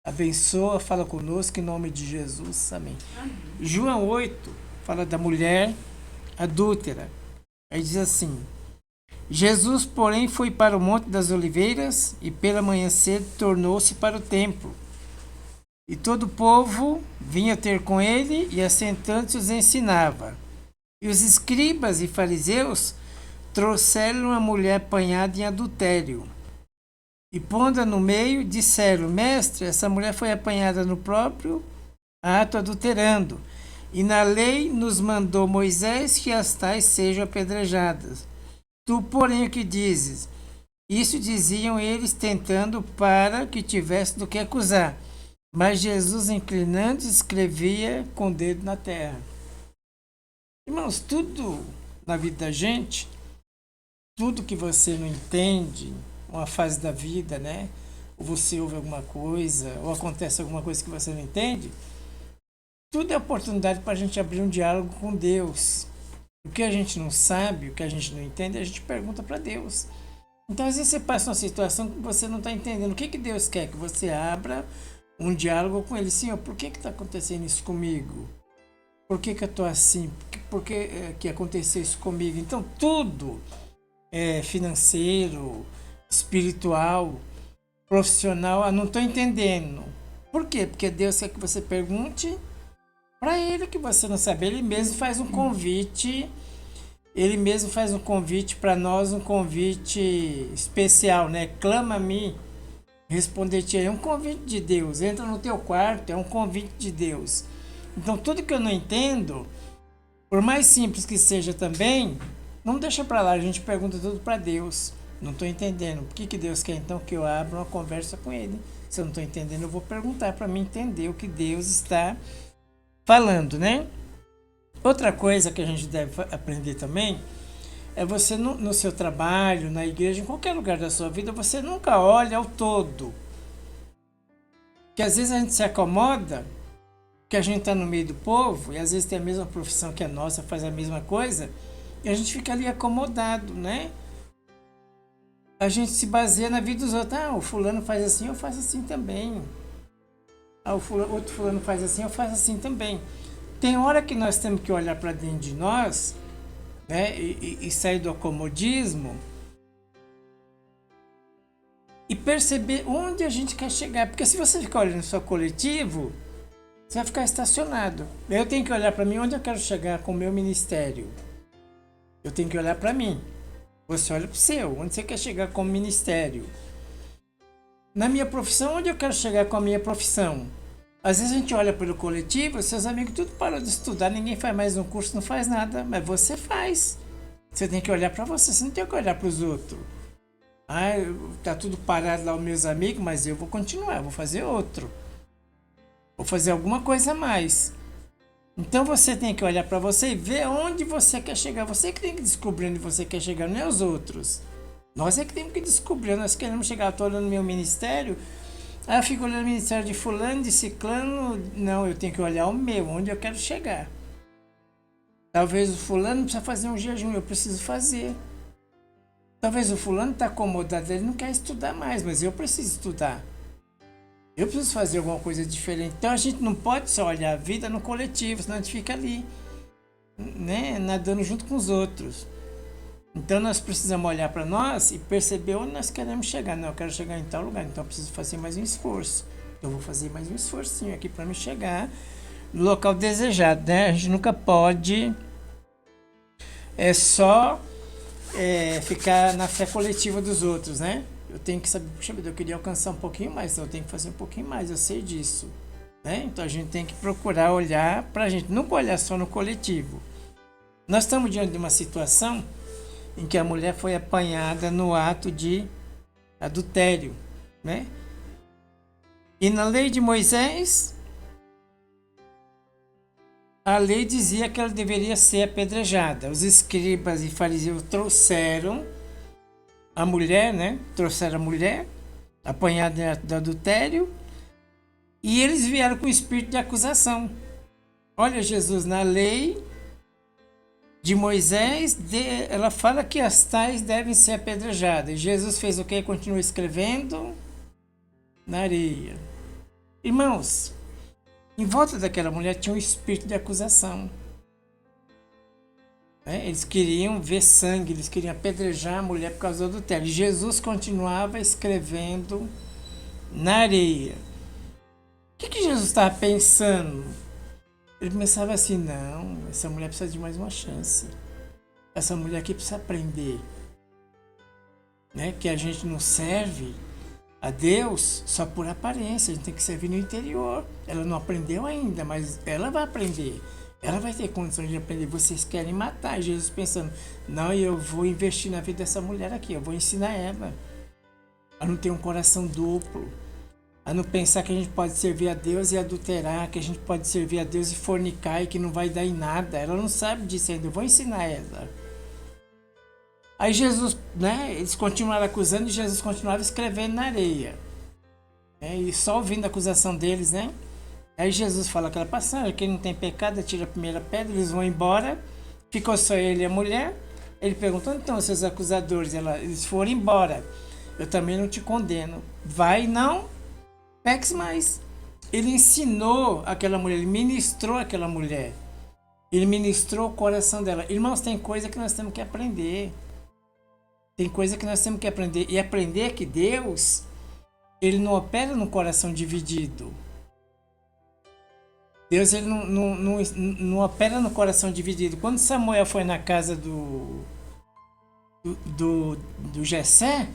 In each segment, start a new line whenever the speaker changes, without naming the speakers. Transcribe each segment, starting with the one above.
abençoa, fala conosco em nome de Jesus. Amém. João 8 fala da mulher adúltera. Aí diz assim: Jesus, porém, foi para o Monte das Oliveiras e pela manhã cedo tornou-se para o templo. E todo o povo vinha ter com ele e assentando-se os ensinava. E os escribas e fariseus trouxeram a mulher apanhada em adultério. E pondo-a no meio, disseram: Mestre, essa mulher foi apanhada no próprio ato adulterando. E na lei nos mandou Moisés que as tais sejam apedrejadas. Tu, porém, o que dizes? Isso diziam eles, tentando para que tivesse do que acusar. Mas Jesus, inclinando-se, escrevia com o dedo na terra. Irmãos, tudo na vida da gente, tudo que você não entende, uma fase da vida, né? Ou você ouve alguma coisa, ou acontece alguma coisa que você não entende, tudo é oportunidade para a gente abrir um diálogo com Deus. O que a gente não sabe, o que a gente não entende, a gente pergunta para Deus. Então, às vezes você passa uma situação que você não está entendendo. O que, que Deus quer? Que você abra um diálogo com Ele. Senhor, por que está acontecendo isso comigo? Por que eu estou assim? Por que aconteceu isso comigo? Então, tudo é financeiro, espiritual, profissional. Não estou entendendo. Por quê? Porque Deus quer que você pergunte para Ele que você não sabe. Ele mesmo faz um convite. Ele mesmo faz um convite para nós, um convite especial, né? Clama a mim, responder-te. É um convite de Deus. Entra no teu quarto, é um convite de Deus. Então, tudo que eu não entendo, por mais simples que seja também, não deixa para lá. A gente pergunta tudo para Deus. Não estou entendendo. Por que Deus quer então que eu abra uma conversa com Ele? Se eu não estou entendendo, eu vou perguntar para mim entender o que Deus está falando, né? Outra coisa que a gente deve aprender também é você no seu trabalho, na igreja, em qualquer lugar da sua vida, você nunca olha ao todo. Porque às vezes a gente se acomoda, que a gente está no meio do povo, e às vezes tem a mesma profissão que a nossa, faz a mesma coisa, e a gente fica ali acomodado, né? A gente se baseia na vida dos outros. Ah, o fulano faz assim, eu faço assim também. Ah, outro fulano faz assim, eu faço assim também. Tem hora que nós temos que olhar para dentro de nós, né, e sair do acomodismo e perceber onde a gente quer chegar. Porque se você ficar olhando só coletivo, você vai ficar estacionado. Eu tenho que olhar para mim onde eu quero chegar com o meu ministério. Eu tenho que olhar para mim. Você olha para o seu, onde você quer chegar com o ministério. Na minha profissão, onde eu quero chegar com a minha profissão. Às vezes a gente olha pelo coletivo, seus amigos tudo parou de estudar, ninguém faz mais um curso, não faz nada, mas você faz. Você tem que olhar para você, você não tem que olhar para os outros. Ah, tá tudo parado lá os meus amigos, mas eu vou continuar, vou fazer outro. Vou fazer alguma coisa a mais. Então você tem que olhar para você e ver onde você quer chegar. Você que tem que descobrir onde você quer chegar, não é os outros. Nós é que temos que descobrir, nós queremos chegar, estou olhando no meu ministério. Ah, eu fico olhando o ministério de fulano, de ciclano. Não, eu tenho que olhar o meu, onde eu quero chegar. Talvez o fulano precisa fazer um jejum, eu preciso fazer. Talvez o fulano está acomodado, ele não quer estudar mais, mas eu preciso estudar. Eu preciso fazer alguma coisa diferente. Então a gente não pode só olhar a vida no coletivo, senão a gente fica ali, né, nadando junto com os outros. Então nós precisamos olhar para nós e perceber onde nós queremos chegar. Não, eu quero chegar em tal lugar, então eu preciso fazer mais um esforço. Eu vou fazer mais um esforcinho aqui para me chegar no local desejado, né? A gente nunca pode só ficar na fé coletiva dos outros, né? Eu tenho que saber, puxa vida, eu queria alcançar um pouquinho mais, então eu tenho que fazer um pouquinho mais, eu sei disso, né? Então a gente tem que procurar olhar para a gente, nunca olhar só no coletivo. Nós estamos diante de uma situação em que a mulher foi apanhada no ato de adultério, né? E na lei de Moisés, a lei dizia que ela deveria ser apedrejada. Os escribas e fariseus trouxeram a mulher, né? Trouxeram a mulher apanhada do adultério e eles vieram com o espírito de acusação. Olha, Jesus, na lei de Moisés, ela fala que as tais devem ser apedrejadas. E Jesus fez o quê? Continua escrevendo na areia. Irmãos, em volta daquela mulher tinha um espírito de acusação. Eles queriam ver sangue, eles queriam apedrejar a mulher por causa do adultério. Jesus continuava escrevendo na areia. O que Jesus estava pensando? Ele pensava assim, não, essa mulher precisa de mais uma chance. Essa mulher aqui precisa aprender. Que a gente não serve a Deus só por aparência, a gente tem que servir no interior. Ela não aprendeu ainda, mas ela vai aprender. Ela vai ter condições de aprender. Vocês querem matar. Jesus pensando, não, eu vou investir na vida dessa mulher aqui, eu vou ensinar ela a não ter um coração duplo, a não pensar que a gente pode servir a Deus e adulterar, que a gente pode servir a Deus e fornicar e que não vai dar em nada. Ela não sabe disso ainda, eu vou ensinar ela. Aí Jesus, eles continuaram acusando e Jesus continuava escrevendo na areia. E só ouvindo a acusação deles, Aí Jesus fala aquela passagem, quem não tem pecado, atira a primeira pedra, eles vão embora, ficou só ele e a mulher. Ele perguntou, então, seus acusadores, eles foram embora, eu também não te condeno, vai e não peques mais. Ele ensinou aquela mulher, ele ministrou aquela mulher, ele ministrou o coração dela. Irmãos, tem coisa que nós temos que aprender, e aprender que Deus, ele não opera no coração dividido. Deus, ele não opera no coração dividido. Quando Samuel foi na casa do Jessé,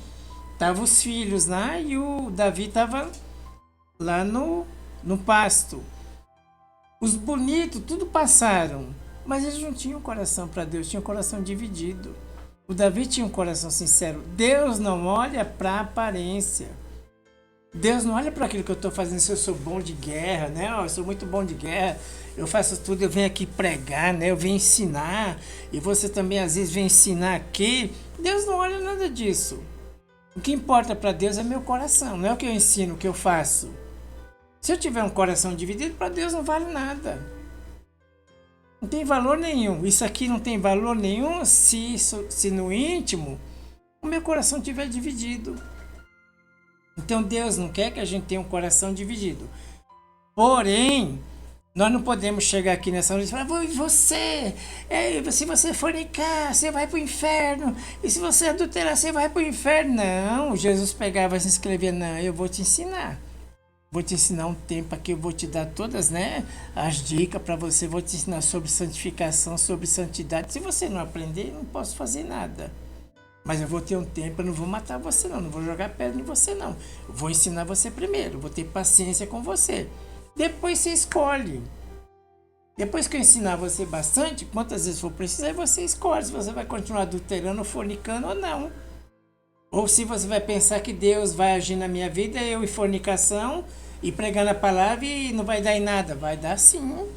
estavam os filhos lá e o Davi estava lá no pasto. Os bonitos, tudo passaram, mas eles não tinham coração para Deus, tinham coração dividido. O Davi tinha um coração sincero. Deus não olha para a aparência. Deus não olha para aquilo que eu estou fazendo, se eu sou bom de guerra, eu sou muito bom de guerra, eu faço tudo, eu venho aqui pregar, eu venho ensinar, e você também às vezes vem ensinar aqui. Deus não olha nada disso. O que importa para Deus é meu coração, não é o que eu ensino, o que eu faço. Se eu tiver um coração dividido, para Deus não vale nada. Não tem valor nenhum. Isso aqui não tem valor nenhum se no íntimo o meu coração estiver dividido. Então Deus não quer que a gente tenha um coração dividido. Porém, nós não podemos chegar aqui nessa noite e falar, se você fornicar, você vai para o inferno. E se você adulterar, você vai para o inferno. Não, Jesus pegava e se escrevia, não, eu vou te ensinar. Vou te ensinar um tempo aqui, eu vou te dar todas as dicas para você, vou te ensinar sobre santificação, sobre santidade. Se você não aprender, eu não posso fazer nada. Mas eu vou ter um tempo, eu não vou matar você não vou jogar pedra em você não. Eu vou ensinar você primeiro, vou ter paciência com você. Depois você escolhe. Depois que eu ensinar você bastante, quantas vezes for preciso, aí você escolhe se você vai continuar adulterando, fornicando ou não. Ou se você vai pensar que Deus vai agir na minha vida, eu em fornicação, e pregando a palavra e não vai dar em nada. Vai dar sim,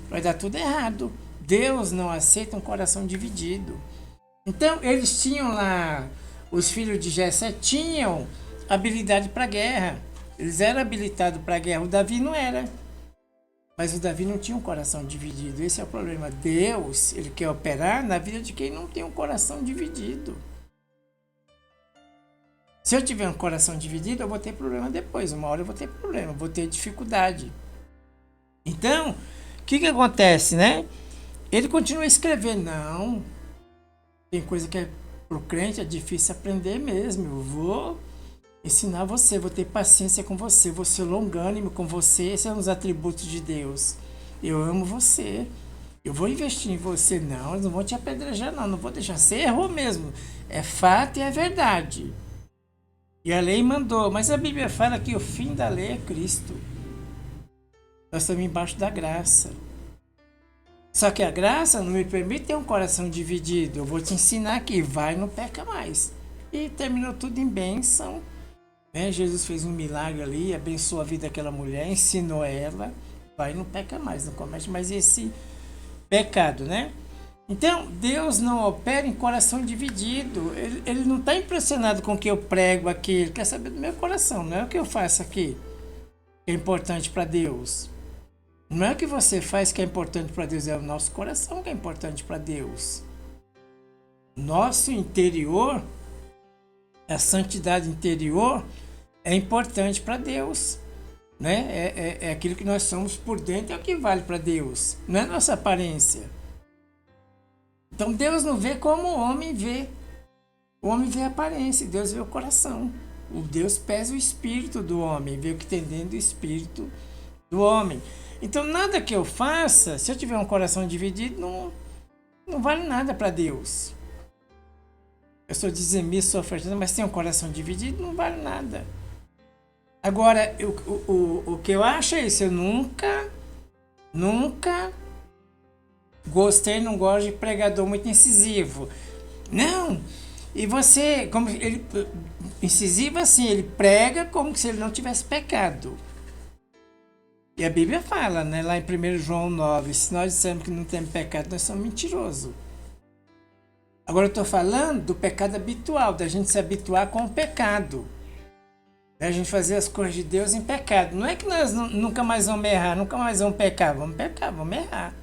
vai dar tudo errado. Deus não aceita um coração dividido. Então, eles tinham lá, os filhos de Jessé tinham habilidade para guerra. Eles eram habilitados para guerra. O Davi não era. Mas o Davi não tinha um coração dividido. Esse é o problema. Deus, ele quer operar na vida de quem não tem um coração dividido. Se eu tiver um coração dividido, eu vou ter problema depois. Uma hora eu vou ter problema, eu vou ter dificuldade. Então, o que acontece, Ele continua a escrever, não... Tem coisa que para o crente é difícil aprender mesmo. Eu vou ensinar você, vou ter paciência com você, vou ser longânimo com você. Esses são os atributos de Deus. Eu amo você, eu vou investir em você. Não, eles não vão te apedrejar, não vou deixar. Você errou mesmo. É fato e é verdade. E a lei mandou, mas a Bíblia fala que o fim da lei é Cristo. Nós estamos embaixo da graça. Só que a graça não me permite ter um coração dividido. Eu vou te ensinar aqui, vai, não peca mais. E terminou tudo em bênção. Jesus fez um milagre ali, abençoou a vida daquela mulher, ensinou ela, vai, não peca mais, não comete mais esse pecado, Então, Deus não opera em coração dividido. Ele não está impressionado com o que eu prego aqui, ele quer saber do meu coração, não é o que eu faço aqui que é importante para Deus. Não é o que você faz que é importante para Deus, é o nosso coração que é importante para Deus. Nosso interior, a santidade interior, é importante para Deus. né? É aquilo que nós somos por dentro, é o que vale para Deus, não é nossa aparência. Então Deus não vê como o homem vê. O homem vê a aparência, Deus vê o coração. O Deus pesa o espírito do homem, vê o que tem dentro do espírito do homem. Então nada que eu faça, se eu tiver um coração dividido, não vale nada para Deus. Eu sou dizimista, sou ofertante, mas tem um coração dividido, não vale nada. Agora, o que eu acho é isso, eu nunca gostei, não gosto de pregador muito incisivo. Não, e você, como ele, incisivo assim, ele prega como se ele não tivesse pecado. E a Bíblia fala, né, lá em 1 João 9, se nós dissermos que não temos pecado, nós somos mentirosos. Agora eu estou falando do pecado habitual, da gente se habituar com o pecado. A gente fazer as coisas de Deus em pecado. Não é que nós nunca mais vamos errar, nunca mais vamos pecar, vamos errar.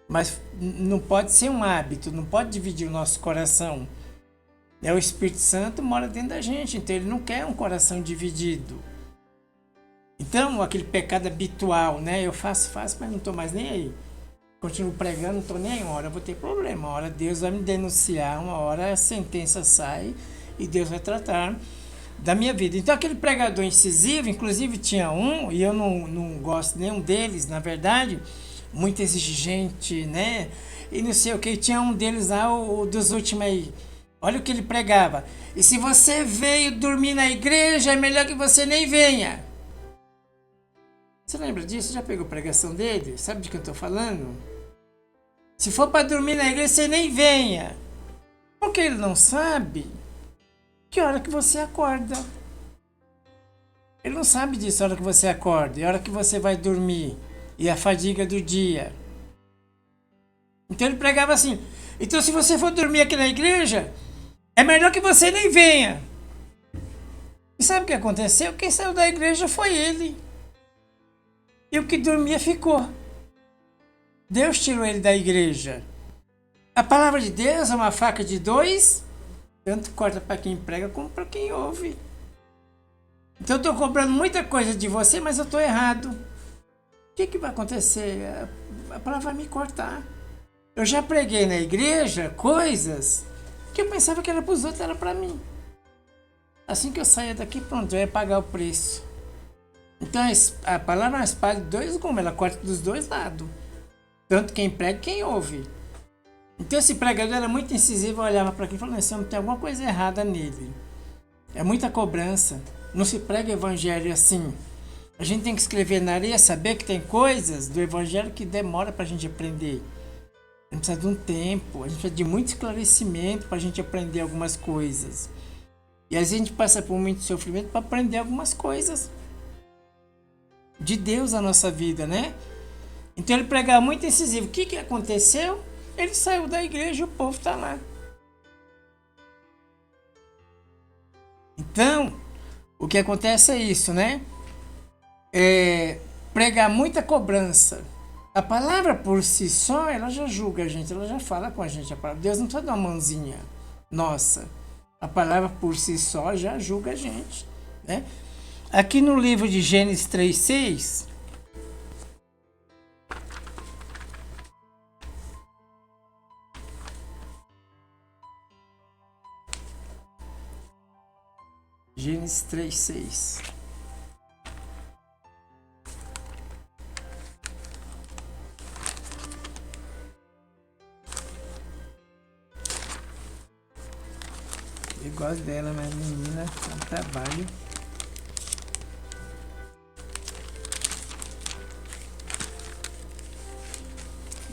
Mas não pode ser um hábito, não pode dividir o nosso coração. O Espírito Santo mora dentro da gente, então ele não quer um coração dividido. Então, aquele pecado habitual, né? Eu faço, mas não estou mais nem aí. Continuo pregando, não estou nem aí. Uma hora eu vou ter problema, uma hora Deus vai me denunciar, uma hora a sentença sai e Deus vai tratar da minha vida. Então, aquele pregador incisivo, inclusive tinha um, e eu não gosto de nenhum deles, na verdade, muito exigente, né? E não sei o que, tinha um deles lá, o dos últimos aí. Olha o que ele pregava. E se você veio dormir na igreja, é melhor que você nem venha. Você lembra disso? Você já pegou a pregação dele? Sabe de que eu estou falando? Se for para dormir na igreja, você nem venha. Porque ele não sabe que hora que você acorda. Ele não sabe disso, a hora que você acorda, e a hora que você vai dormir, e a fadiga do dia. Então ele pregava assim, então se você for dormir aqui na igreja, é melhor que você nem venha. E sabe o que aconteceu? Quem saiu da igreja foi ele. E o que dormia ficou. Deus tirou ele da igreja. A palavra de Deus é uma faca de dois, tanto corta para quem prega como para quem ouve. Então eu estou cobrando muita coisa de você, mas eu estou errado. O que vai acontecer? A palavra vai me cortar. Eu já preguei na igreja coisas que eu pensava que era para os outros, era para mim. Assim que eu saia daqui, pronto, eu ia pagar o preço. Então a palavra é uma espada de dois gumes, ela corta dos dois lados. Tanto quem prega, quem ouve. Então esse pregador era muito incisivo, eu olhava para aqui e falava, esse homem tem alguma coisa errada nele. É muita cobrança. Não se prega evangelho assim. A gente tem que escrever na areia, saber que tem coisas do evangelho que demora para a gente aprender. A gente precisa de um tempo, a gente precisa de muito esclarecimento para a gente aprender algumas coisas. E às vezes a gente passa por muito sofrimento para aprender algumas coisas de Deus na nossa vida, né? Então ele pregava muito incisivo. O que aconteceu? Ele saiu da igreja e o povo está lá. Então, o que acontece é isso, né? Pregar muita cobrança. A palavra por si só, ela já julga a gente, ela já fala com a gente. Deus não precisa dar uma mãozinha nossa. A palavra por si só já julga a gente, né? Aqui no livro de Gênesis 3:6, Gênesis 3:6. Eu gosto dela, mas menina, é um trabalho.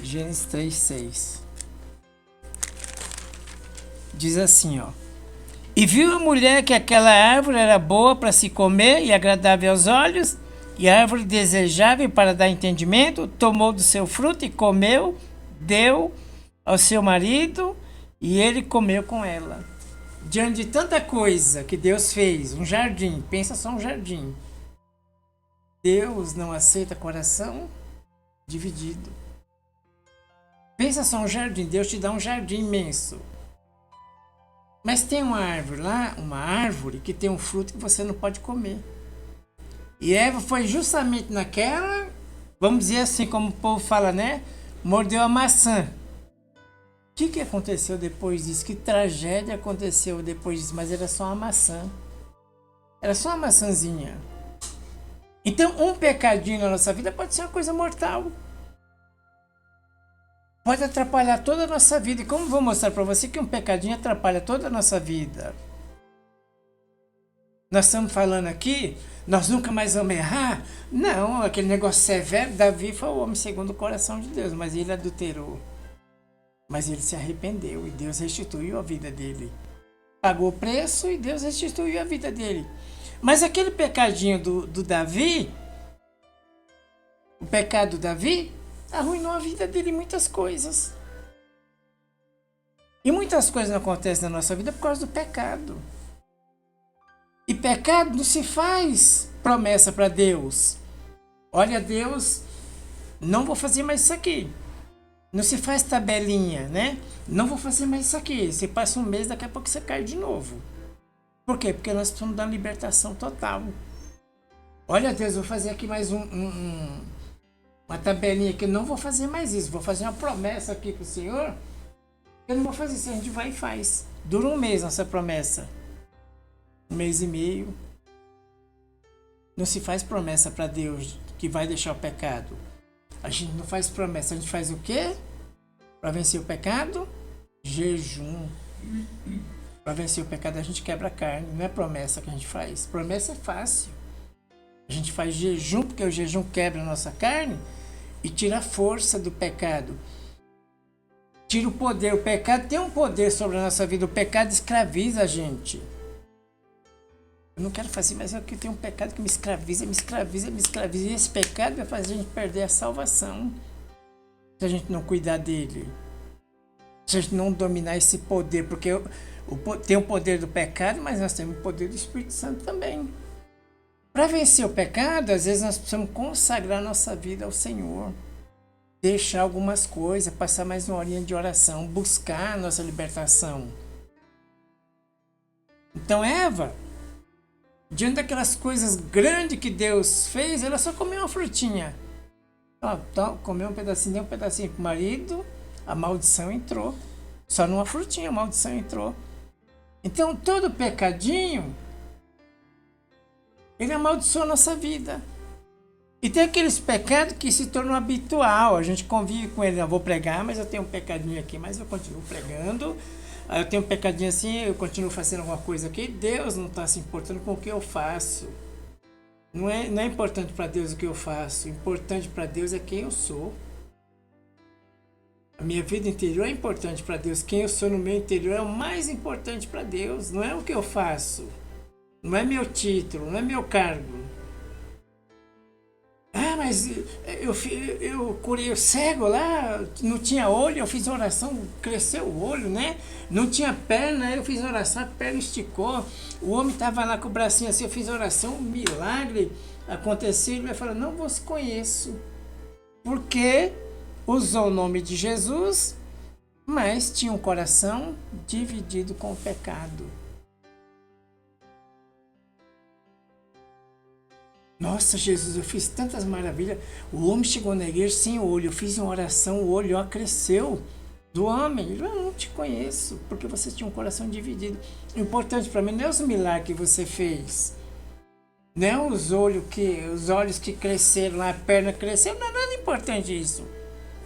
Gênesis 3:6. Diz assim, ó. E viu a mulher que aquela árvore era boa para se comer e agradável aos olhos, e a árvore desejável para dar entendimento, tomou do seu fruto e comeu, deu ao seu marido, e ele comeu com ela. Diante de tanta coisa que Deus fez, um jardim, pensa só um jardim. Deus não aceita coração dividido. Pensa só um jardim, Deus te dá um jardim imenso. Mas tem uma árvore lá, uma árvore que tem um fruto que você não pode comer. E Eva foi justamente naquela, vamos dizer assim, como o povo fala, né? Mordeu a maçã. O que aconteceu depois disso? Que tragédia aconteceu depois disso? Mas era só uma maçã. Era só uma maçãzinha. Então, um pecadinho na nossa vida pode ser uma coisa mortal. Pode atrapalhar toda a nossa vida. E como vou mostrar para você que um pecadinho atrapalha toda a nossa vida? Nós estamos falando aqui, nós nunca mais vamos errar? Não, aquele negócio severo. Davi foi o homem segundo o coração de Deus, mas ele adulterou. Mas ele se arrependeu e Deus restituiu a vida dele. Pagou o preço e Deus restituiu a vida dele. Mas aquele pecadinho do Davi, o pecado do Davi, arruinou a vida dele em muitas coisas. E muitas coisas não acontecem na nossa vida por causa do pecado. E pecado não se faz promessa para Deus. Olha, Deus, não vou fazer mais isso aqui. Não se faz tabelinha, né? Não vou fazer mais isso aqui. Você passa um mês, daqui a pouco você cai de novo. Por quê? Porque nós precisamos dar libertação total. Olha, Deus, vou fazer aqui mais uma tabelinha aqui. Não vou fazer mais isso. Vou fazer uma promessa aqui para o Senhor. Eu não vou fazer isso. A gente vai e faz. Dura um mês nossa promessa. Um mês e meio. Não se faz promessa para Deus que vai deixar o pecado. A gente não faz promessa. A gente faz o quê? Para vencer o pecado? Jejum. Para vencer o pecado a gente quebra a carne. Não é promessa que a gente faz. Promessa é fácil. A gente faz jejum porque o jejum quebra a nossa carne e tira a força do pecado. Tira o poder. O pecado tem um poder sobre a nossa vida. O pecado escraviza a gente. Eu não quero fazer, mas eu tenho um pecado que me escraviza. E esse pecado vai fazer a gente perder a salvação. Se a gente não cuidar dele. Se a gente não dominar esse poder. Porque tem o poder do pecado, mas nós temos o poder do Espírito Santo também. Para vencer o pecado, às vezes nós precisamos consagrar nossa vida ao Senhor. Deixar algumas coisas, passar mais uma horinha de oração, buscar a nossa libertação. Então Eva, diante daquelas coisas grandes que Deus fez, ela só comeu uma frutinha. Então, comeu um pedacinho, deu um pedacinho para o marido, a maldição entrou. Só numa frutinha a maldição entrou. Então todo pecadinho, ele amaldiçoa a nossa vida. E tem aqueles pecados que se tornam habitual. A gente convive com ele. Eu vou pregar, mas eu tenho um pecadinho aqui, mas eu continuo pregando. Eu tenho um pecadinho assim, eu continuo fazendo alguma coisa aqui. Deus não está se importando com o que eu faço. Não é importante para Deus o que eu faço. O importante para Deus é quem eu sou. A minha vida interior é importante para Deus. Quem eu sou no meu interior é o mais importante para Deus. Não é o que eu faço. Não é meu título, não é meu cargo. Ah, mas eu curei o cego lá, não tinha olho, eu fiz oração, cresceu o olho, né? Não tinha perna, eu fiz oração, a perna esticou. O homem estava lá com o bracinho assim, eu fiz oração, um milagre aconteceu. Ele vai falar, não vos conheço. Porque usou o nome de Jesus, mas tinha um coração dividido com o pecado. Nossa, Jesus, eu fiz tantas maravilhas. O homem chegou na igreja sem olho. Eu fiz uma oração, o olho cresceu do homem. Ele falou, eu não te conheço, porque você tinha um coração dividido. O importante para mim não é os milagres que você fez. Não é os olhos que cresceram lá, a perna cresceu. Não é nada importante isso.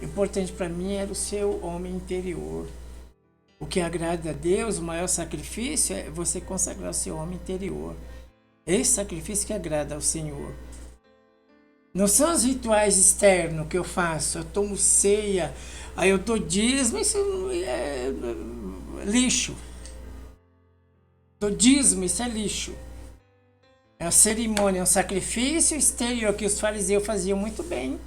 O importante para mim era o seu homem interior. O que agrada a Deus, o maior sacrifício é você consagrar o seu homem interior. Esse sacrifício que agrada ao Senhor. Não são os rituais externos que eu faço. Eu tomo ceia, aí eu dou dízimo, isso é lixo. Dou dízimo, isso é lixo. É uma cerimônia, é um sacrifício exterior que os fariseus faziam muito bem.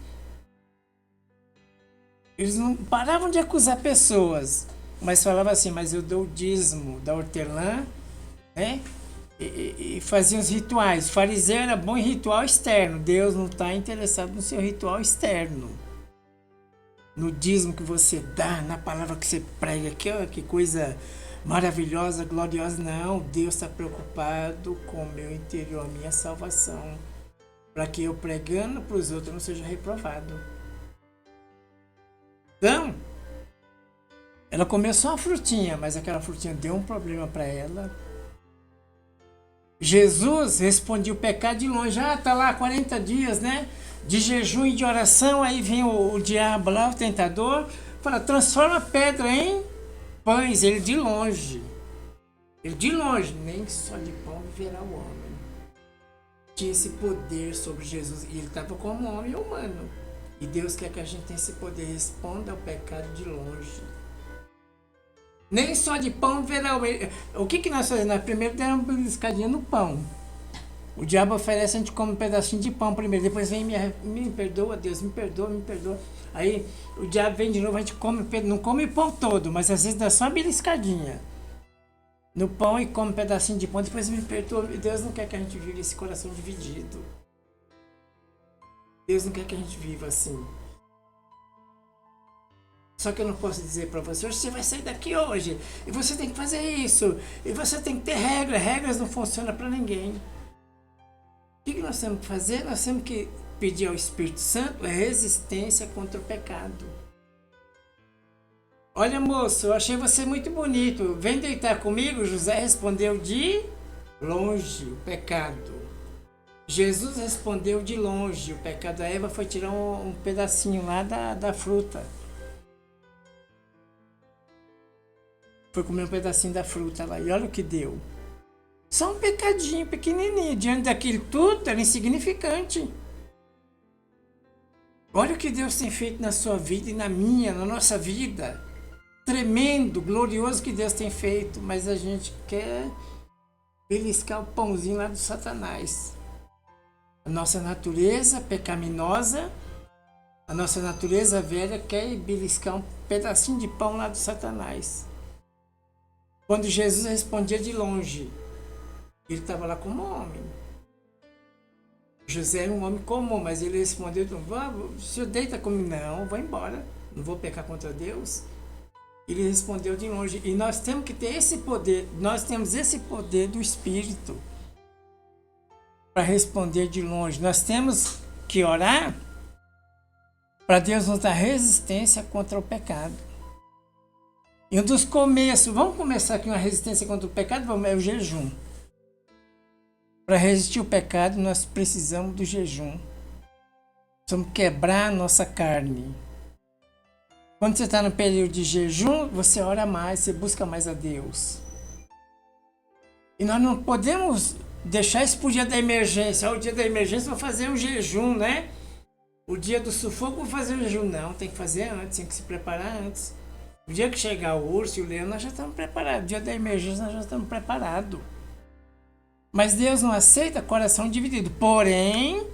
Eles não paravam de acusar pessoas, mas falavam assim, mas eu dou o dízimo da hortelã, né? E faziam os rituais. O fariseu era bom em ritual externo. Deus não está interessado no seu ritual externo. No dízimo que você dá, na palavra que você prega. Que coisa maravilhosa, gloriosa. Não, Deus está preocupado com o meu interior, a minha salvação. para que eu pregando para os outros não seja reprovado. Então, ela comeu só uma frutinha, mas aquela frutinha deu um problema para ela. Jesus respondia o pecado de longe. Tá lá 40 dias, né? De jejum e de oração. Aí vem o diabo lá, o tentador, fala, transforma a pedra em pães. Ele de longe, nem só de pão viverá o homem. Tinha esse poder sobre Jesus. E ele estava como homem humano. E Deus quer que a gente tenha esse poder. Responda ao pecado de longe. Nem só de pão verá. O que nós fazemos? Nós primeiro demos uma beliscadinha no pão. O diabo oferece, a gente come um pedacinho de pão primeiro. Depois vem, me perdoa, Deus, me perdoa. Aí o diabo vem de novo, a gente come, não come o pão todo, mas às vezes dá só uma beliscadinha no pão e come um pedacinho de pão. Depois me perdoa. Deus não quer que a gente viva esse coração dividido. Deus não quer que a gente viva assim. Só que eu não posso dizer para você, você vai sair daqui hoje, e você tem que fazer isso, e você tem que ter regras. Regras não funcionam para ninguém. O que nós temos que fazer? Nós temos que pedir ao Espírito Santo a resistência contra o pecado. Olha, moço, eu achei você muito bonito, vem deitar comigo. José respondeu de longe o pecado. Jesus respondeu de longe o pecado. A Eva foi tirar um pedacinho lá da fruta. Foi comer um pedacinho da fruta lá. E olha o que deu. Só um pecadinho pequenininho. Diante daquilo tudo, era insignificante. Olha o que Deus tem feito na sua vida e na minha, na nossa vida. Tremendo, glorioso que Deus tem feito. Mas a gente quer beliscar o pãozinho lá do Satanás. A nossa natureza pecaminosa, a nossa natureza velha quer beliscar um pedacinho de pão lá do Satanás. Quando Jesus respondia de longe, ele estava lá como homem. José era um homem comum, mas ele respondeu, o senhor deita comigo? Não, vou embora, não vou pecar contra Deus. Ele respondeu de longe. E nós temos que ter esse poder, nós temos esse poder do Espírito para responder de longe. Nós temos que orar para Deus nos dar resistência contra o pecado. E um dos começos, vamos começar aqui uma resistência contra o pecado, é o jejum. Para resistir ao pecado, nós precisamos do jejum. Precisamos quebrar a nossa carne. Quando você está no período de jejum, você ora mais, você busca mais a Deus. E nós não podemos deixar isso para o dia da emergência. O dia da emergência vou fazer um jejum, né? O dia do sufoco vou fazer um jejum. Não, tem que fazer antes, tem que se preparar antes. O dia que chegar o urso e o leão, nós já estamos preparados. O dia da emergência, nós já estamos preparados. Mas Deus não aceita coração dividido. Porém,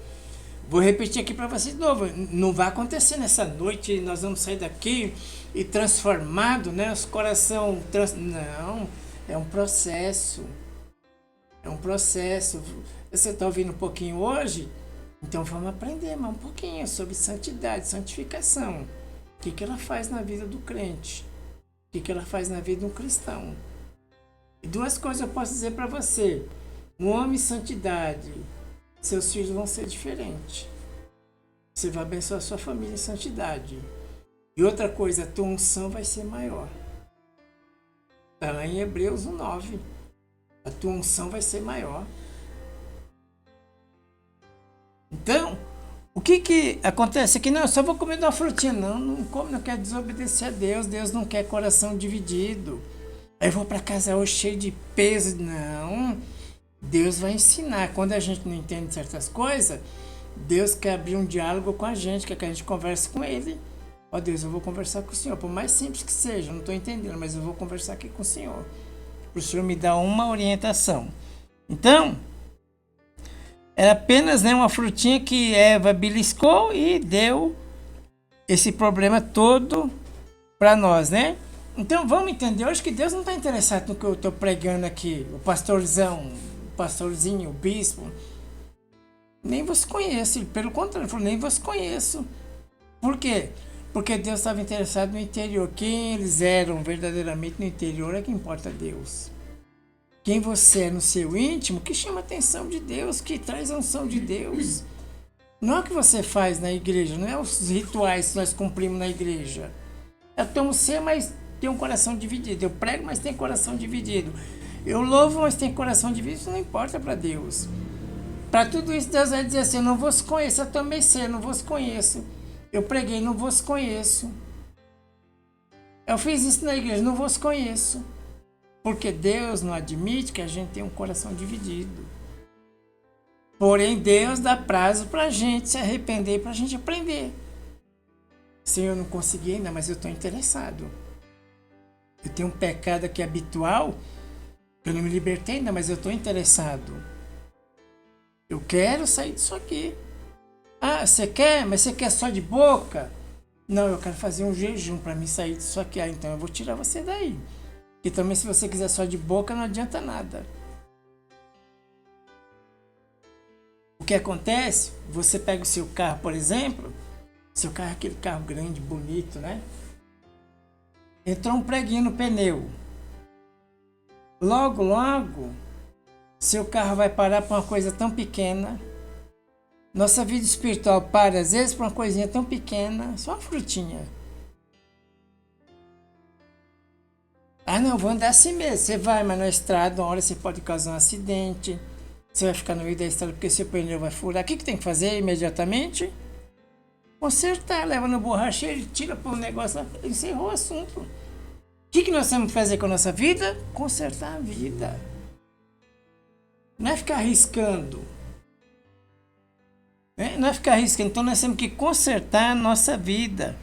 vou repetir aqui para você de novo. Não vai acontecer nessa noite, nós vamos sair daqui e transformado, né? Os coração... Não, é um processo. É um processo. Você está ouvindo um pouquinho hoje? Então vamos aprender mais um pouquinho sobre santidade, santificação. O que ela faz na vida do crente? O que ela faz na vida de um cristão? E duas coisas eu posso dizer para você. Um homem em santidade, seus filhos vão ser diferentes. Você vai abençoar a sua família em santidade. E outra coisa, a tua unção vai ser maior. Está lá em Hebreus 1:9. A tua unção vai ser maior. Então, o que acontece aqui? Não, eu só vou comer uma frutinha. Não come, não quer desobedecer a Deus. Deus não quer coração dividido. Aí eu vou para casa hoje cheio de peso. Não, Deus vai ensinar. Quando a gente não entende certas coisas, Deus quer abrir um diálogo com a gente, quer que a gente converse com Ele. Ó Deus, eu vou conversar com o Senhor, por mais simples que seja, não estou entendendo, mas eu vou conversar aqui com o Senhor. Para o Senhor me dar uma orientação. Então, era apenas, né, uma frutinha que Eva beliscou e deu esse problema todo para nós, né? Então vamos entender hoje que Deus não está interessado no que eu estou pregando aqui. O pastorzinho, o bispo, nem vos conheço. Pelo contrário, ele falou, nem vos conheço. Por quê? Porque Deus estava interessado no interior. Quem eles eram verdadeiramente no interior é que importa a Deus. Quem você é no seu íntimo, que chama a atenção de Deus, que traz a unção de Deus. Não é o que você faz na igreja, não é os rituais que nós cumprimos na igreja. Eu tomo ceia, mas tenho um coração dividido. Eu prego, mas tenho coração dividido. Eu louvo, mas tenho coração dividido. Isso não importa para Deus. Para tudo isso, Deus vai dizer assim: eu não vos conheço. Eu tomei ceia, não vos conheço. Eu preguei, não vos conheço. Eu fiz isso na igreja, não vos conheço. Porque Deus não admite que a gente tenha um coração dividido. Porém, Deus dá prazo para a gente se arrepender, para a gente aprender. Senhor, eu não consegui ainda, mas eu estou interessado. Eu tenho um pecado aqui habitual, eu não me libertei ainda, mas eu estou interessado. Eu quero sair disso aqui. Ah, você quer? Mas você quer só de boca? Não, eu quero fazer um jejum para me sair disso aqui. Ah, então eu vou tirar você daí. E também se você quiser só de boca, não adianta nada. O que acontece? Você pega o seu carro, por exemplo. Seu carro é aquele carro grande, bonito, né? Entrou um preguinho no pneu. Logo, logo, seu carro vai parar para uma coisa tão pequena. Nossa vida espiritual para, às vezes, para uma coisinha tão pequena, só uma frutinha. Ah, não, vou andar assim mesmo. Você vai, mas na estrada, uma hora você pode causar um acidente. Você vai ficar no meio da estrada porque seu pneu vai furar. O que tem que fazer imediatamente? Consertar, leva no borracheiro, tira para o negócio, encerrou o assunto. O que nós temos que fazer com a nossa vida? Consertar a vida. Não é ficar arriscando. Não é ficar arriscando. Então nós temos que consertar a nossa vida.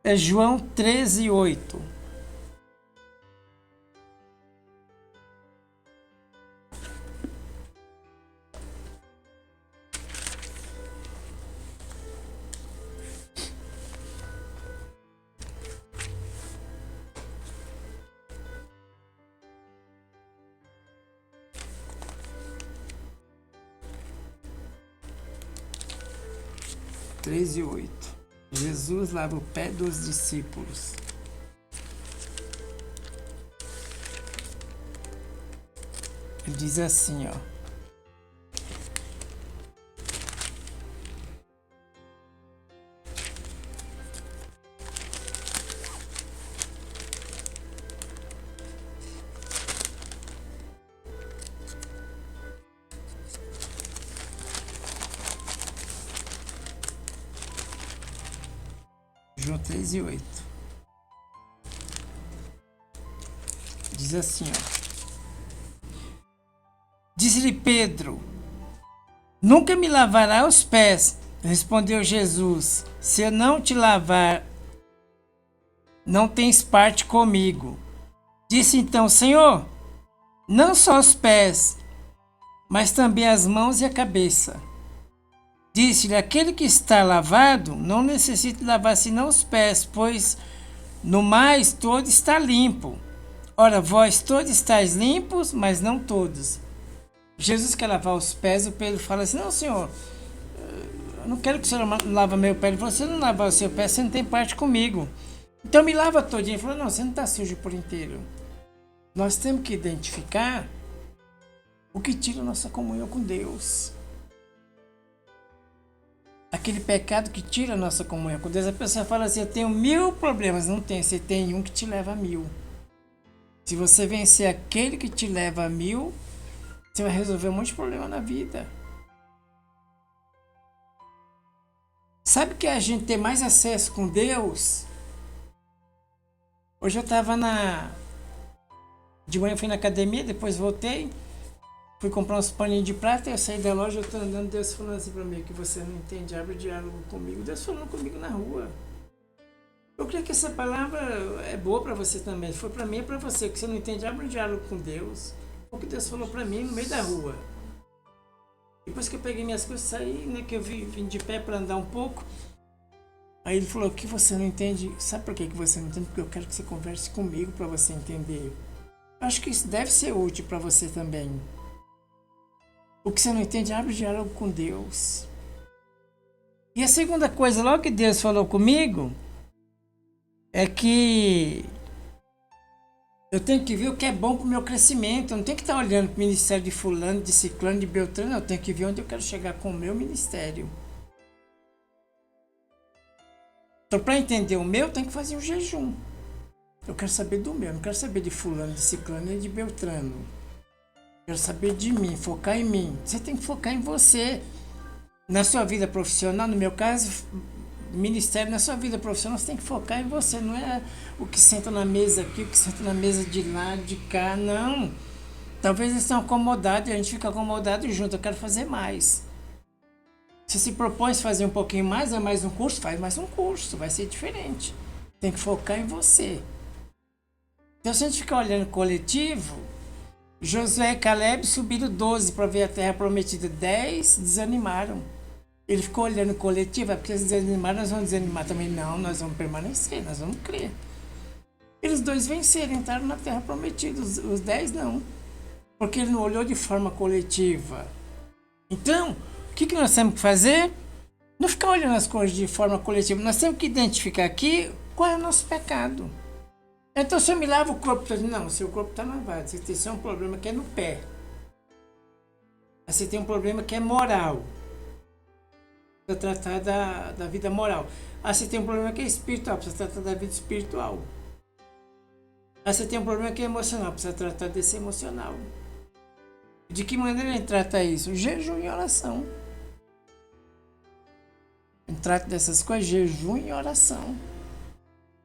É João 13:8. Treze e 8. Jesus lava o pé dos discípulos. Ele diz assim, ó. João 13:8. Diz assim, ó. Disse-lhe Pedro: nunca me lavará os pés. Respondeu Jesus: se eu não te lavar, não tens parte comigo. Disse então: Senhor, não só os pés, mas também as mãos e a cabeça. Disse-lhe: aquele que está lavado não necessita lavar senão os pés, pois no mais todo está limpo. Ora, vós todos estáis limpos, mas não todos. Jesus quer lavar os pés, e Pedro fala assim: não, Senhor, eu não quero que o Senhor lave meu pé. Ele falou: se você não lavar o seu pé, você não tem parte comigo. Então me lava todinho. Ele falou: não, você não está sujo por inteiro. Nós temos que identificar o que tira a nossa comunhão com Deus. Aquele pecado que tira a nossa comunhão com Deus. A pessoa fala assim: eu tenho 1000 problemas. Não tem, você tem um que te leva a 1000. Se você vencer aquele que te leva a 1000, você vai resolver um monte de problema na vida. Sabe que a gente tem mais acesso com Deus? Hoje eu estava de manhã fui na academia, depois voltei. Fui comprar uns paninhos de prata, eu saí da loja, eu tô andando, Deus falando assim pra mim: que você não entende, abre o diálogo comigo. Deus falando comigo na rua. Eu creio que essa palavra é boa pra você também. Se for pra mim, é pra você. Que você não entende, abre o diálogo com Deus. O que Deus falou pra mim no meio da rua. Depois que eu peguei minhas coisas, saí, né, que eu vim de pé pra andar um pouco. Aí ele falou: que você não entende. Sabe por que você não entende? Porque eu quero que você converse comigo pra você entender. Acho que isso deve ser útil pra você também. O que você não entende, abre o diálogo com Deus. E a segunda coisa, logo que Deus falou comigo, é que Eu tenho que ver o que é bom para o meu crescimento. Eu não tenho que estar olhando para o ministério de fulano, de ciclano, de beltrano. Eu tenho que ver onde eu quero chegar com o meu ministério. Então, para entender o meu, eu tenho que fazer um jejum. Eu quero saber do meu, não quero saber de fulano, de ciclano e de beltrano. Eu quero saber de mim, focar em mim. Você tem que focar em você. Na sua vida profissional, no meu caso, ministério, na sua vida profissional, você tem que focar em você. Não é o que senta na mesa aqui, o que senta na mesa de lá, de cá, não. Talvez eles estão acomodados e a gente fica acomodado junto. Eu quero fazer mais. Se propõe a fazer um pouquinho mais, é mais um curso, faz mais um curso, vai ser diferente. Tem que focar em você. Então, se a gente ficar olhando coletivo, Josué e Caleb subiram 12 para ver a terra prometida. 10 desanimaram. Ele ficou olhando coletivo, porque eles desanimaram, nós vamos desanimar também. Não, nós vamos permanecer, nós vamos crer. Eles 2 venceram, entraram na terra prometida, os 10 não. Porque ele não olhou de forma coletiva. Então, o que nós temos que fazer? Não ficar olhando as coisas de forma coletiva. Nós temos que identificar aqui qual é o nosso pecado. Então, se eu me lavo o corpo, não, seu corpo está lavado. Você tem um problema que é no pé. Você tem um problema que é moral. Precisa tratar da vida moral. Você tem um problema que é espiritual. Precisa tratar da vida espiritual. Você tem um problema que é emocional. Precisa tratar desse emocional. De que maneira ele trata isso? Jejum e oração. Ele trata dessas coisas, jejum e oração.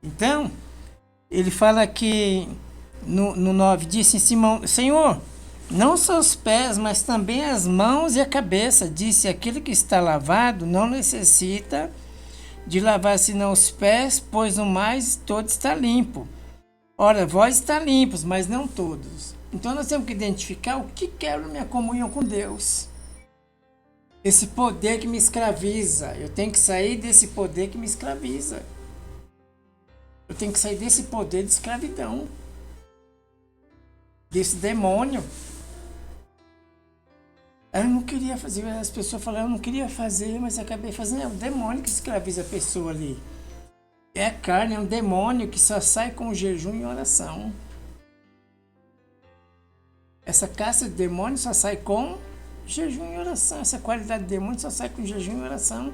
Então, ele fala que no 9, disse Simão, Senhor, não só os pés, mas também as mãos e a cabeça. Disse, aquele que está lavado não necessita de lavar senão os pés, pois no mais todo está limpo. Ora, vós está limpos, mas não todos. Então nós temos que identificar o que quero na minha comunhão com Deus. Esse poder que me escraviza. Eu tenho que sair desse poder que me escraviza. Eu tenho que sair desse poder de escravidão. Desse demônio. Eu não queria fazer. As pessoas falam, eu não queria fazer, mas acabei fazendo. É o demônio que escraviza a pessoa ali. É a carne, é um demônio que só sai com jejum e oração. Essa caça de demônio só sai com jejum e oração. Essa qualidade de demônio só sai com jejum e oração.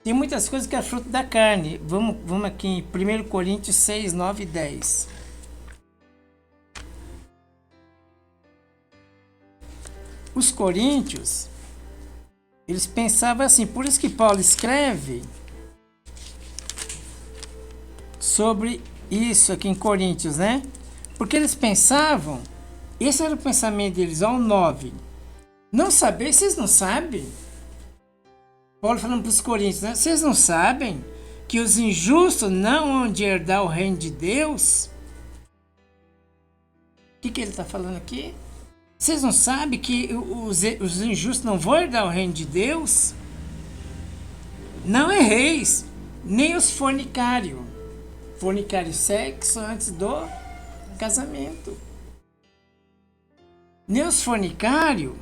Tem muitas coisas que é fruto da carne. Vamos aqui em 1 Coríntios 6, 9 e 10. Os coríntios, eles pensavam assim, por isso que Paulo escreve sobre isso aqui em Coríntios, né? Porque eles pensavam, esse era o pensamento deles, ao 9. Não saber, vocês não sabem? Paulo falando para os coríntios, né? Vocês não sabem que os injustos não vão de herdar o reino de Deus? O que ele está falando aqui? Vocês não sabem que os injustos não vão herdar o reino de Deus? Não erreis, nem os fornicários. Fornicário, sexo antes do casamento. Nem os fornicários,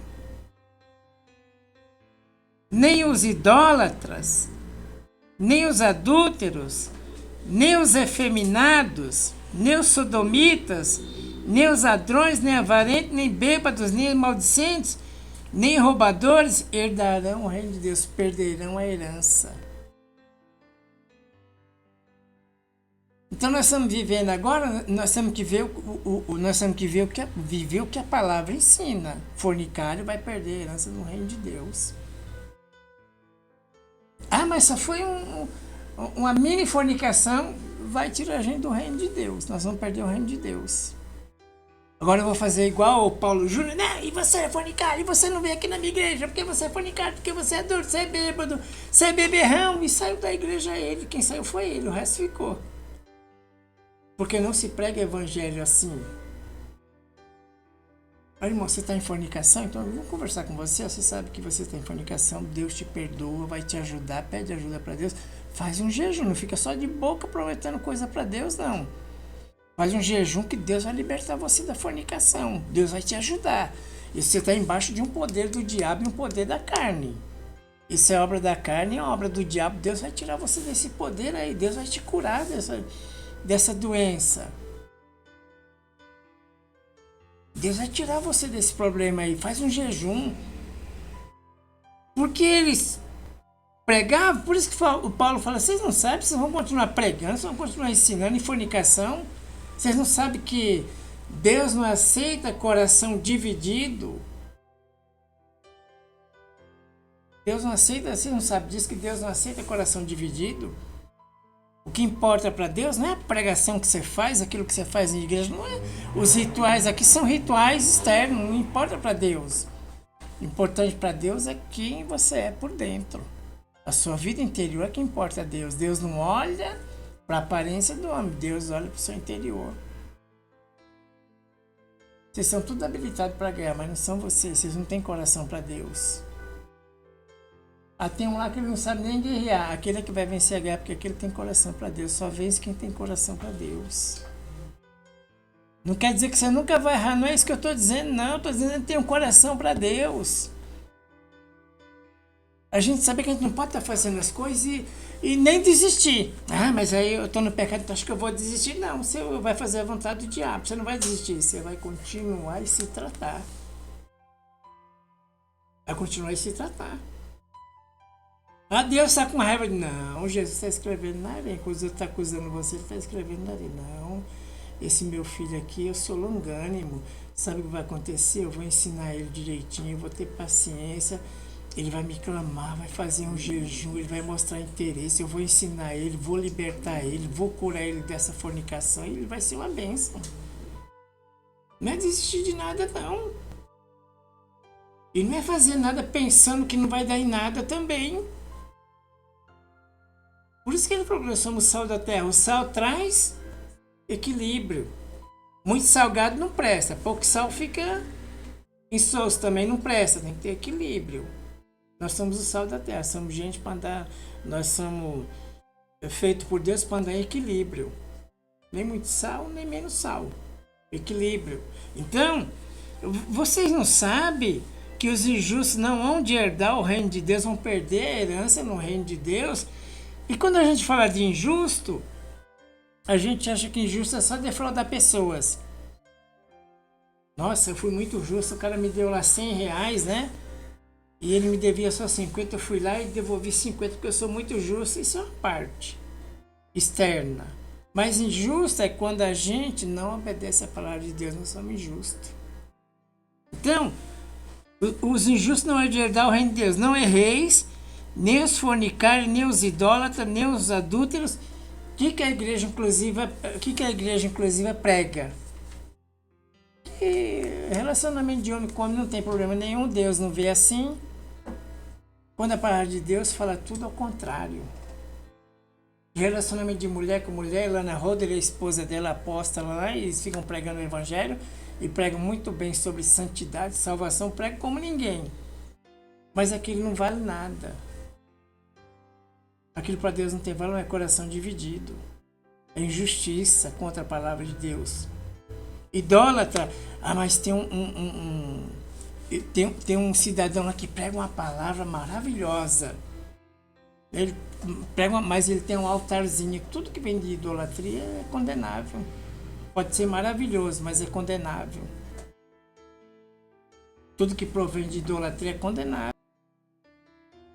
nem os idólatras, nem os adúlteros, nem os efeminados, nem os sodomitas, nem os ladrões, nem avarentos, nem bêbados, nem maldicentes, nem roubadores herdarão o reino de Deus, perderão a herança. Então nós estamos vivendo agora, nós temos que ver viver o que a palavra ensina. Fornicário vai perder a herança no reino de Deus. Ah, mas só foi uma mini fornicação, vai tirar a gente do reino de Deus. Nós vamos perder o reino de Deus. Agora eu vou fazer igual o Paulo Júnior, né? E você é fornicário, e você não vem aqui na minha igreja, porque você é fornicário, porque você é adulto, você é bêbado, você é beberrão. E saiu da igreja ele, quem saiu foi ele, o resto ficou. Porque não se prega evangelho assim. Aí, irmão, você está em fornicação? Então eu vou conversar com você. Você sabe que você está em fornicação. Deus te perdoa, vai te ajudar. Pede ajuda para Deus. Faz um jejum. Não fica só de boca prometendo coisa para Deus, não. Faz um jejum que Deus vai libertar você da fornicação. Deus vai te ajudar. E você está embaixo de um poder do diabo e um poder da carne. Isso é obra da carne e é obra do diabo. Deus vai tirar você desse poder aí. Deus vai te curar dessa doença. Deus vai tirar você desse problema aí. Faz um jejum. Porque eles pregavam, por isso que o Paulo fala, vocês não sabem, vocês vão continuar pregando, vocês vão continuar ensinando em fornicação. Vocês não sabem que Deus não aceita coração dividido. Deus não aceita, vocês não sabem disso, que Deus não aceita coração dividido. O que importa para Deus não é a pregação que você faz, aquilo que você faz em igreja, não é. Os rituais aqui são rituais externos, não importa para Deus. O importante para Deus é quem você é por dentro. A sua vida interior é que importa a Deus. Deus não olha para a aparência do homem, Deus olha para o seu interior. Vocês são tudo habilitados para ganhar, mas não são vocês não têm coração para Deus. Tem um lá que ele não sabe nem guerrear. Aquele é que vai vencer a guerra, porque aquele tem coração para Deus. Só vence quem tem coração para Deus. Não quer dizer que você nunca vai errar, não é isso que eu estou dizendo, não. Eu estou dizendo que tem um coração para Deus. A gente sabe que a gente não pode estar fazendo as coisas e nem desistir. Mas aí eu estou no pecado, então acho que eu vou desistir. Não, você vai fazer a vontade do diabo. Você não vai desistir, você vai continuar e se tratar. Vai continuar e se tratar. Deus está com raiva. Não, Jesus está escrevendo na areia. Quando Deus está acusando você, ele está escrevendo na areia. Não, esse meu filho aqui, eu sou longânimo. Sabe o que vai acontecer? Eu vou ensinar ele direitinho, eu vou ter paciência. Ele vai me clamar, vai fazer um jejum, ele vai mostrar interesse. Eu vou ensinar ele, vou libertar ele, vou curar ele dessa fornicação. E ele vai ser uma bênção. Não é desistir de nada, não. E não é fazer nada pensando que não vai dar em nada também. Por isso que ele falou que nós somos sal da terra. O sal traz equilíbrio. Muito salgado não presta. Pouco sal fica insosso, também não presta. Tem que ter equilíbrio. Nós somos o sal da terra. Somos gente para andar. Nós somos feitos por Deus para andar em equilíbrio. Nem muito sal, nem menos sal. Equilíbrio. Então, vocês não sabem que os injustos não vão de herdar o reino de Deus, vão perder a herança no reino de Deus. E quando a gente fala de injusto, a gente acha que injusto é só defraudar pessoas. Nossa, eu fui muito justo, o cara me deu lá 100 reais, né? E ele me devia só 50, eu fui lá e devolvi 50 porque eu sou muito justo. Isso é uma parte externa. Mas injusto é quando a gente não obedece a palavra de Deus, nós somos injustos. Então, os injustos não herdam de herdar o reino de Deus. Não erreis, nem os fornicários, nem os idólatras, nem os adúlteros. O que a igreja inclusiva prega? Que relacionamento de homem com homem não tem problema nenhum, Deus não vê assim. Quando a palavra de Deus fala tudo ao contrário. Relacionamento de mulher com mulher, Lana Roder, a esposa dela, apóstola lá, e eles ficam pregando o evangelho e pregam muito bem sobre santidade, salvação, pregam como ninguém. Mas aquilo não vale nada. Aquilo para Deus não tem valor, é coração dividido. É injustiça contra a palavra de Deus. Idólatra, mas tem um cidadão lá que prega uma palavra maravilhosa. Ele prega, mas ele tem um altarzinho. Tudo que vem de idolatria é condenável. Pode ser maravilhoso, mas é condenável. Tudo que provém de idolatria é condenável.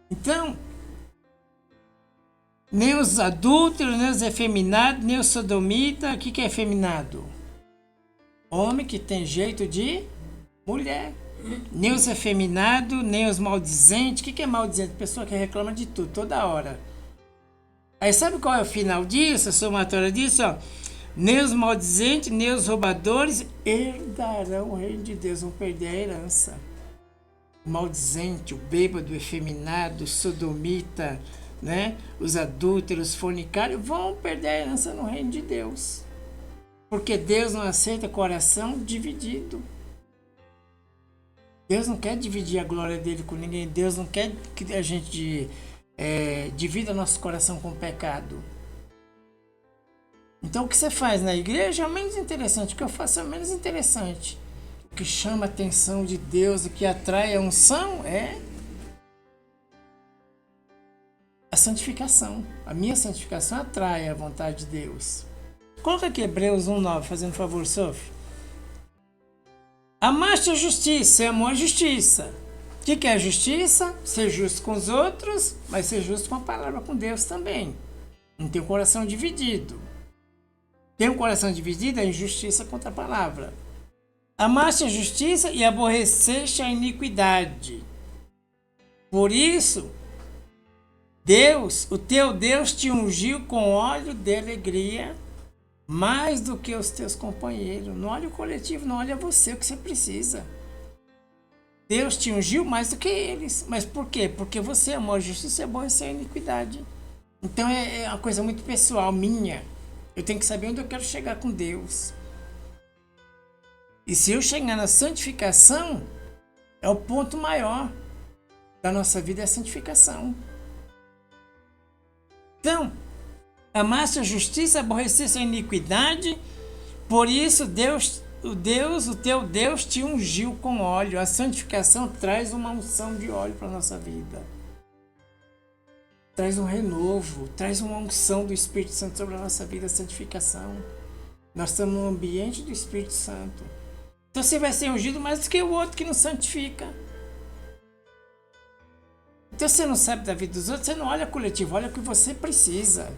Então, nem os adúlteros, nem os efeminados, nem os sodomitas. O que é efeminado? Homem que tem jeito de mulher. Nem os efeminados, nem os maldizentes. O que é maldizente? Pessoa que reclama de tudo, toda hora. Aí sabe qual é o final disso? A somatória disso? Nem os maldizentes, nem os roubadores herdarão o reino de Deus, vão perder a herança. O maldizente, o bêbado, o efeminado, o sodomita, né? Os adúlteros, os fornicários vão perder a herança no reino de Deus. Porque Deus não aceita coração dividido. Deus não quer dividir a glória dele com ninguém. Deus não quer que a gente divida nosso coração com o pecado. Então o que você faz na igreja é o menos interessante. O que eu faço é o menos interessante. O que chama a atenção de Deus, o que atrai a unção é a santificação. A minha santificação atrai a vontade de Deus. Coloca aqui Hebreus 1:9, fazendo favor, Sophie. Amaste a justiça e amou a justiça. O que é a justiça? Ser justo com os outros, mas ser justo com a palavra, com Deus também. Não tem um coração dividido. Tem um coração dividido, é injustiça contra a palavra. Amaste a justiça e aborreceste a iniquidade. Por isso, Deus, o teu Deus, te ungiu com óleo de alegria, mais do que os teus companheiros. Não olha o coletivo, não olha você, o que você precisa. Deus te ungiu mais do que eles. Mas por quê? Porque você amou a justiça e aborreceu a iniquidade. Então é uma coisa muito pessoal, minha. Eu tenho que saber onde eu quero chegar com Deus. E se eu chegar na santificação, é o ponto maior da nossa vida, é a santificação. Então, amaste a justiça, aborreceste a iniquidade, por isso o teu Deus te ungiu com óleo. A santificação traz uma unção de óleo para a nossa vida. Traz um renovo, traz uma unção do Espírito Santo sobre a nossa vida, a santificação. Nós estamos no ambiente do Espírito Santo. Então você vai ser ungido mais do que o outro que não santifica. Então você não sabe da vida dos outros, você não olha coletivo, olha o que você precisa.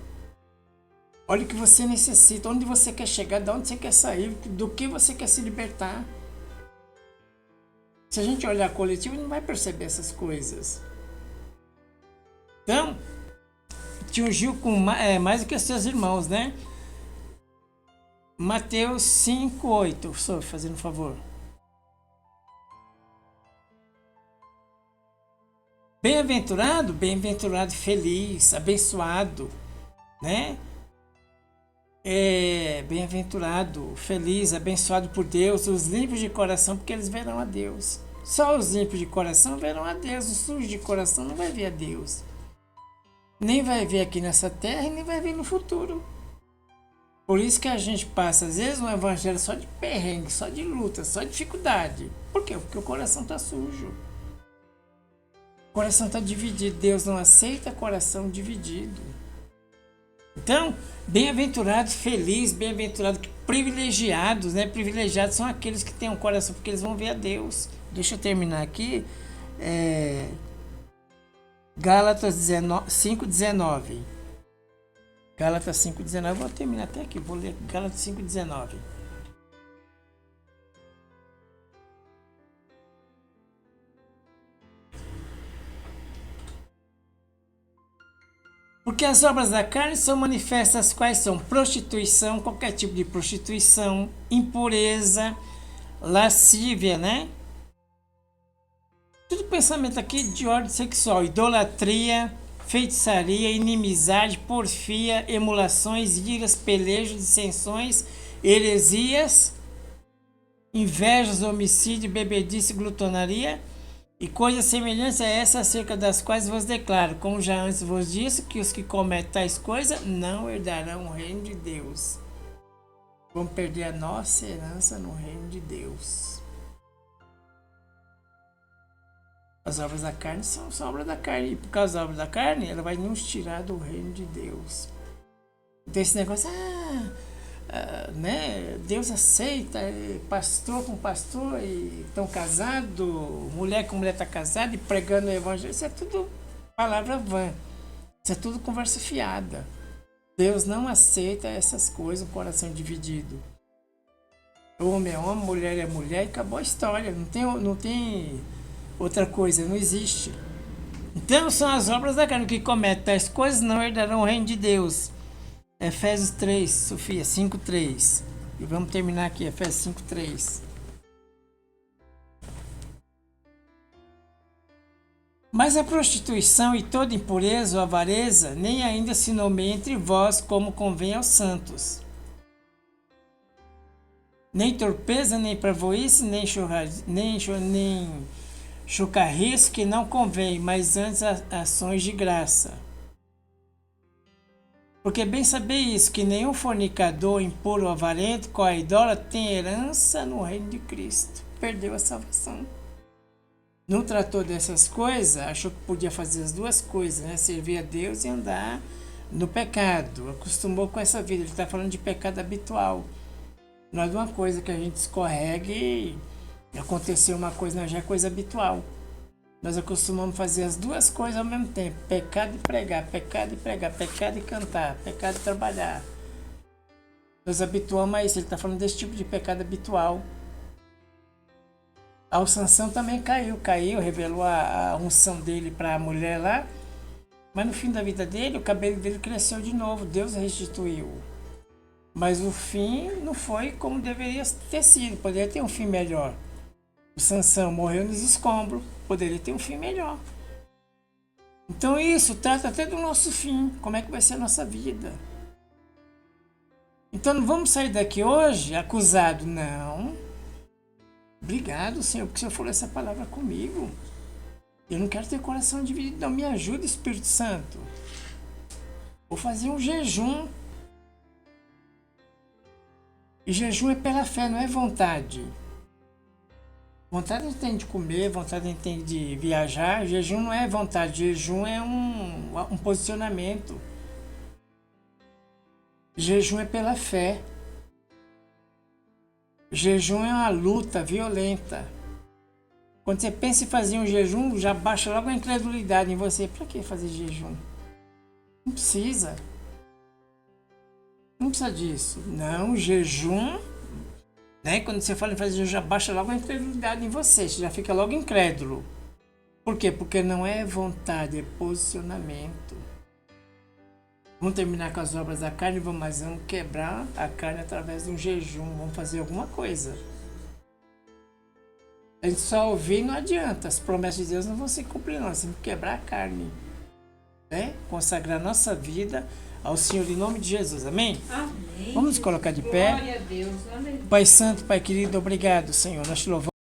Olha o que você necessita, onde você quer chegar, de onde você quer sair, do que você quer se libertar. Se a gente olhar coletivo, não vai perceber essas coisas. Então, te ungiu com mais do que os seus irmãos, né? Mateus 5:8, só fazendo um favor. Bem-aventurado, bem-aventurado, feliz, abençoado, né? Bem-aventurado, feliz, abençoado por Deus, os limpos de coração, porque eles verão a Deus. Só os limpos de coração verão a Deus, os sujos de coração não vai ver a Deus. Nem vai ver aqui nessa terra e nem vai ver no futuro. Por isso que a gente passa, às vezes, um evangelho só de perrengue, só de luta, só de dificuldade. Por quê? Porque o coração está sujo. O coração está dividido. Deus não aceita coração dividido. Então, bem-aventurados, felizes, bem-aventurados, privilegiados, né? Privilegiados são aqueles que têm um coração, porque eles vão ver a Deus. Deixa eu terminar aqui. Gálatas 5:19. Gálatas 5:19. Eu vou terminar até aqui. Vou ler Gálatas 5:19. Porque as obras da carne são manifestas, quais são prostituição, qualquer tipo de prostituição, impureza, lascívia, né? Tudo pensamento aqui de ordem sexual, idolatria, feitiçaria, inimizade, porfia, emulações, iras, pelejos, dissensões, heresias, invejas, homicídio, bebedice, glutonaria e coisas semelhantes a essa, acerca das quais vos declaro, como já antes vos disse, que os que cometem tais coisas não herdarão o reino de Deus. Vamos perder a nossa herança no reino de Deus. As obras da carne são obras da carne. E por causa das obras da carne, ela vai nos tirar do reino de Deus. Então esse negócio, né? Deus aceita pastor com pastor e estão casados, mulher com mulher está casada e pregando o evangelho. Isso é tudo palavra vã. Isso é tudo conversa fiada. Deus não aceita essas coisas, um coração dividido. Homem é homem, mulher é mulher e acabou a história. Não tem outra coisa, não existe. Então são as obras da carne que cometem tais coisas não herdarão o reino de Deus. Efésios 3, Sofia, 5:3. E vamos terminar aqui, Efésios 5:3. Mas a prostituição e toda impureza ou avareza nem ainda se nomeia entre vós como convém aos santos. Nem torpeza, nem parvoíce, nem chocarrice que não convém, mas antes ações de graça. Porque bem sabei isso, que nenhum fornicador, impuro ou avarento, qual é idólatra, tem herança no reino de Cristo. Perdeu a salvação. Não tratou dessas coisas, achou que podia fazer as duas coisas, né? Servir a Deus e andar no pecado. Acostumou com essa vida. Ele está falando de pecado habitual. Não é de uma coisa que a gente escorregue Aconteceu uma coisa, já é coisa habitual. Nós acostumamos fazer as duas coisas ao mesmo tempo. Pecado e pregar, pecado e pregar, pecado e cantar, pecado e trabalhar. Nós habituamos a isso. Ele está falando desse tipo de pecado habitual. A Sansão também caiu, revelou a unção dele para a mulher lá. Mas no fim da vida dele, o cabelo dele cresceu de novo. Deus restituiu. Mas o fim não foi como deveria ter sido. Poderia ter um fim melhor. O Sansão morreu nos escombros. Poderia ter um fim melhor. Então isso trata até do nosso fim. Como é que vai ser a nossa vida? Então não vamos sair daqui hoje acusado. Não. Obrigado, Senhor, porque o Senhor falou essa palavra comigo. Eu não quero ter coração dividido. Não, me ajuda, Espírito Santo. Vou fazer um jejum. E jejum é pela fé, não é vontade. Vontade a gente tem de comer, vontade a gente tem de viajar. Jejum não é vontade, jejum é um posicionamento. Jejum é pela fé. Jejum é uma luta violenta. Quando você pensa em fazer um jejum, já baixa logo a incredulidade em você. Para que fazer jejum? Não precisa. Não precisa disso. Não, jejum, né? Quando você fala em fazer jejum, já baixa logo a incredulidade em você. Você já fica logo incrédulo. Por quê? Porque não é vontade, é posicionamento. Vamos terminar com as obras da carne, mas vamos quebrar a carne através de um jejum. Vamos fazer alguma coisa. A gente só ouvir não adianta. As promessas de Deus não vão se cumprir, não. Nós temos que quebrar a carne. Né? Consagrar nossa vida ao Senhor em nome de Jesus. Amém?
Amém.
Vamos nos colocar de pé.
Glória a Deus. Amém.
Pai Santo, Pai querido, obrigado, Senhor. Nós te louvamos.